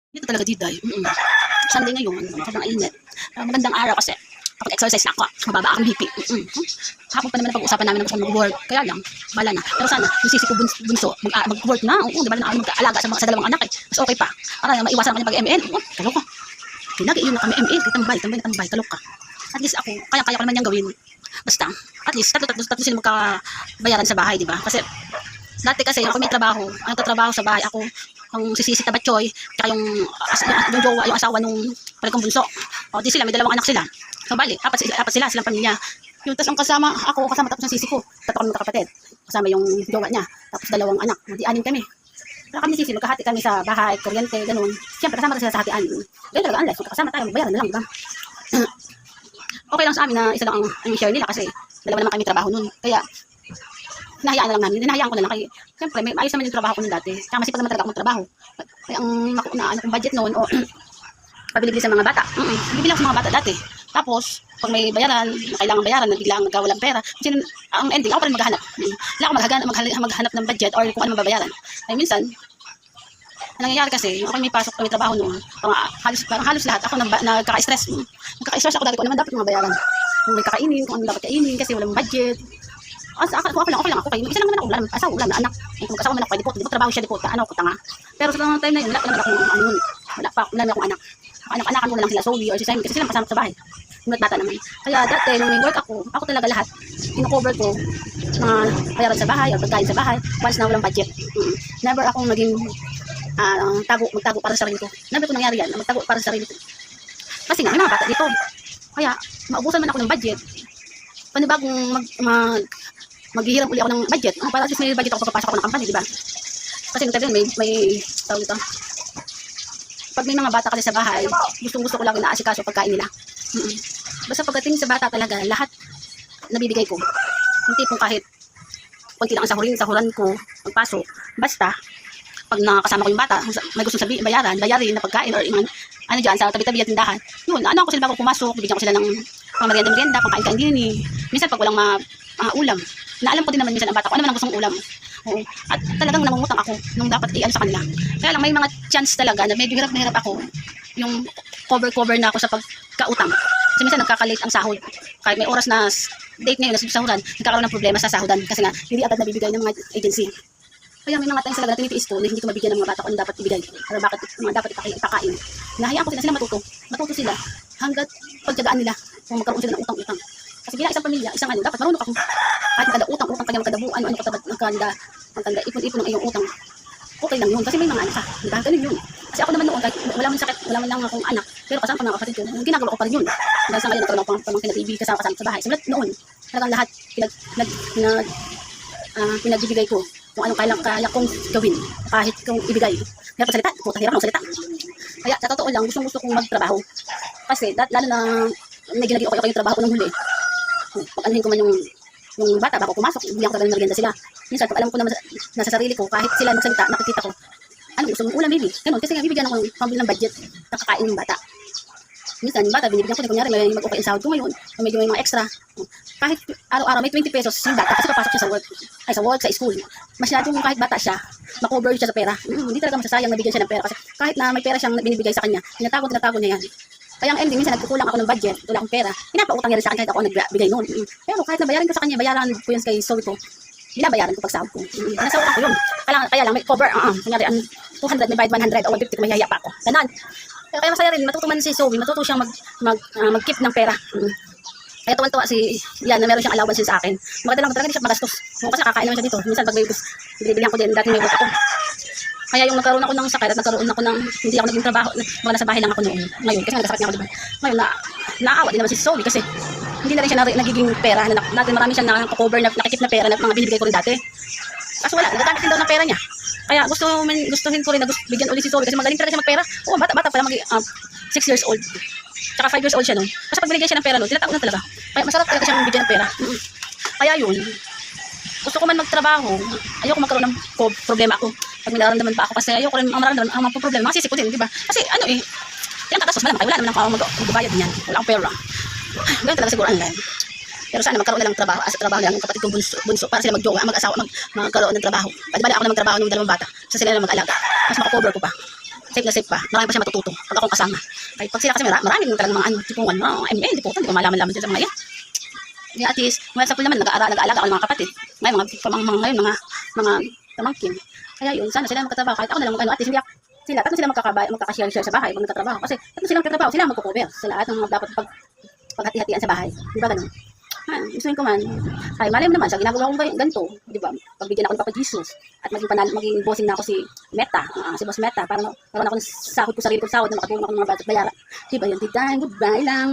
Dito talaga Diday, Sunday ngayon, sobrang init. Magandang araw kasi kapag-exercise na ako, mababa ang BP. Hapon pa naman ang pag-uusapan namin ng gusto mag-work. Kaya lang, bala na. Pero sana, yung sisi ko bunso, mag-work na. Oo, di ba na mag-aalaga sa dalawang anak eh. Mas okay pa. Para maiwasan ang kanyang pag-ML. Kalok ka. Kinag-iyon na kami ML. Tambay, kalok ka. At least ako, kaya ko naman niyang gawin. Basta, at least, tatlo sila magkabayaran sa bahay, di ba? Kasi, dati kasi, ako may trabaho. Ang tatrabaho sa bahay, ako, ang sisisi tabatchoy, kaya yung jowa, yung asawa nung palikong bunso. O, di sila, may dalawang anak sila. So, bali, apat sila, silang pamilya. Yung tas ang kasama, ako kasama tapos ng sisi ko. Tatlo kami magkakapatid. Kasama yung jowa niya. Tapos dalawang anak. Di anim kami. Kaya kami sisi, magkahati kami sa bahay, kuryente, ganun. Siyempre, kasama sila sa hatian. Kaya talaga, unless, magkakasama tayo, magbayaran na lang, diba? Okay lang sa amin na isa lang ang share nila kasi dalawa naman kami trabaho nun. Kaya, hinahayaan na lang namin. Hinahayaan ko na lang. Kaya, siyempre, may ayos naman yung trabaho ko nun dati. Kaya masipag naman talaga ako magtrabaho. Kaya ang kung budget noon, o pabilibili sa mga bata. Bibili ako sa mga bata dati. Tapos, pag may bayaran, kailangan bayaran, biglang nagkawalang pera. Kasi ang ending, ako pa rin maghahanap. Wala ako maghanap ng budget or kung ano mababayaran. Ay minsan, ang nangyayari kasi, ako may pasok, may trabaho noon. Parang halos lahat, ako nagkaka-stress. Nagkaka-stress ako dati kung ano man dapat yung mabayaran. Kung may kakainin, kung ano dapat kainin, kasi walang budget. Kung okay lang ako kayo. Isa lang naman ako, wala naman asawa, wala naman anak. Kung mag-asawa man ako, di po trabaho siya, di po, ano ako, tanga. Pero sa time na yun, wala naman akong ano yun. Wala naman akong anak. Anak-anakan ko na lang sila, Zoe or si Simon, kasi silang kasama sa bahay. Yung bata naman. Kaya dati, nung may work ako talaga lahat, ino-cover ko mga bayaran sa bahay, or pagkain sa bahay, once na walang budget. Never akong naging magtago para sa sarili ko. Never ko nangyari yan, magtago para sa sarili ko. Kasi nga, may mga bata dito. Kaya, maubusan man ako ng budget, panibagong maghihiram uli ako ng budget. Para at least may budget ako pagpapasok ako ng company, di ba? Kasi nung tabi may tawag ito. Pag may mga bata kasi sa bahay, gusto ko lang inaasikaso pagkain nila. Basta pagdating sa bata talaga, lahat nabibigay ko. Hindi pong kahit konti lang ang sahuran ko, pagpasok. Basta, pag nakasama ko yung bata, may gusto bayarin na pagkain or ano dyan, sa tabi-tabi at tindahan. Yun, ano ako sila bago pumasok, bigyan ko sila ng merienda, pagkain din eh. Minsan pag walang ulam, naalam ko din naman minsan ang bata ko, ano naman ang gustong ulam. Oo. At talagang namumutang ako nung dapat i-ano sa kanila. Kaya lang may mga chance talaga na medyo hirap na hirap ako yung cover na ako sa pagkautang. Kasi minsan nagkakalate ang sahod. Kahit may oras na date ngayon na sahudan, nagkakaroon ng problema sa sahudan kasi nga hindi agad nabibigay ng mga agency. Kaya may mga times talaga na tinitiis ko na hindi ko mabigyan ng mga bata ko ano dapat ibigay. Pero bakit mga dapat ipakain. Nahayaan ko sila matuto. Matuto sila hanggat pagtyagaan nila kung magkaroon sila ng utang-utang. Kasi bilang isang pamilya, isang ano, dapat marunong ako kahit kada utang kanya magkadabuan, ano katabat magkanda ipon-ipon ng iyong utang. Okay lang yun kasi may mga anak ka. Diba? Ganun yun. Kasi ako naman noon, kahit wala man sakit, wala man lang akong anak, pero kasama pa mga kapatid ko, ginagawa ko pa rin yun. Dahil sa ngayon, nagkaroon ako pamangkin na TV kasama sa bahay. Sulat noon, talagang lahat pinagbibigay ko kung anong kaya kong gawin, kahit kung ibigay. Hirap salita, hirap ng salita. Kaya sa totoo lang, gusto kong magtrabaho. Kasi lalo na may ginagin okay yung trabaho ko nung huli. Pag anuhin ko man yung bata, bago pumasok, hindi ako talaga ng merienda sila. Minsan, pag alam ko naman nasa sarili ko, kahit sila nagsalita, nakikita ko, anong gusto mong ulam, baby? Ganun, kasi nga, bibigyan ako ng pambili ng budget, nakakain ng bata. Minsan, yung bata, binibigyan ko, kunyari, may mag-okay ang sahod ko ngayon, medyo may mga extra. Kahit araw-araw, may 20 pesos yung bata, kasi papasok siya sa work, sa school. Masyadong kahit bata siya, makover siya sa pera. Hindi talaga masasayang nabigyan siya ng pera, kasi kahit na may pera siyang binibigay sa kanya, tinatago niya yan. Kaya ang ending, minsan nagkukulang ako ng budget, wala akong pera, pinapautang niya rin sa akin kahit ako nagbigay noon. Pero kahit nabayaran ko sa kanya, bayaran ko yun kay Zoe ko, binabayaran ko pag sahod ko. Nasahod ako yun. Kaya lang may cover, kunyari ang 200, may bayad 100 o 150 kung may haya pa ako. Ganon. Kaya masaya rin, matutuman si Zoe, matuto siyang mag-keep ng pera. Kaya tuwan-tuwa yan na meron siyang allowance sa akin. Maganda lang, talaga hindi siya magastos. Kasi nakakain naman siya dito. Minsan pag may binibilihan ko din, dati may work ako. Kaya yung nagkaroon ako ng sakit at nagkaroon ako ng hindi ako naging trabaho, mga nasa bahay lang ako noon. Ngayon, kasi nagkasakit niya ako, diba? Ngayon, naawa din naman si Zoe kasi hindi na rin siya nagiging pera. Natin marami siyang nakakover na nakikip na pera na mga binibigay ko rin dati. Kaso wala, nagagamit din daw ng pera niya. Kaya gustuhin ko rin na bigyan ulit si Zoe kasi magaling talaga siya magpera. Oo, bata pa lang 6 years old. Tsaka 5 years old siya noon. Kasi pag binigyan siya ng pera noon, tinatawag na talaga. Kaya masarap talaga siyang bigyan ng pera. Kaya yun, gusto ko man magtrabaho, ayoko magkaroon ng problema ako. Pag may nararamdaman pa ako kasi ayoko rin ang nararamdaman, ang mga problema, makasisi ko din, di ba? Kasi ano ilang katastos malamang kayo, wala naman ako magbabayad niyan, wala akong pera. Ganun talaga siguro ang life. Pero sana magkaroon na lang trabaho, as trabaho lang yung kapatid kong bunso para sila magjowa, mag-asawa, magkaroon ng trabaho. Pwede ba ako na magtrabaho ng dalawang bata, sa sila na mag-alaga, mas makakover ko pa. safe na safe pa. Marami pa siya matututo pag akong kasama. Kahit pag sila kasi maraming talagang mga tipungan, mga ML, di po, hindi ko malaman-laman sila sa mga yan. Kaya at least, mga sa pool naman, nag-aalaga ako ng mga kapatid. May mga ngayon, mga pamangkin. Kaya yun, sana sila magkatrabaho. Kahit ako na lang, at least hindi ako, sila, tatlo sila magkakashare sa bahay pag nagtatrabaho. Kasi tatlo silang magtatrabaho, sila magko-cover sa lahat ng mga dapat paghati-hatian sa bahay. Di ba ganun? Gustuin ko man. Ay, malay mo naman, sa ginagawa kong ganito, di ba? Pagbigyan ako ni Papa Jesus at maging bossing na ako si Meta, si Boss Meta, para karoon ako ng sahod ko, sarili ko sahod na makatulong ako ng mga budget bayaran. Di ba yun? Goodbye lang.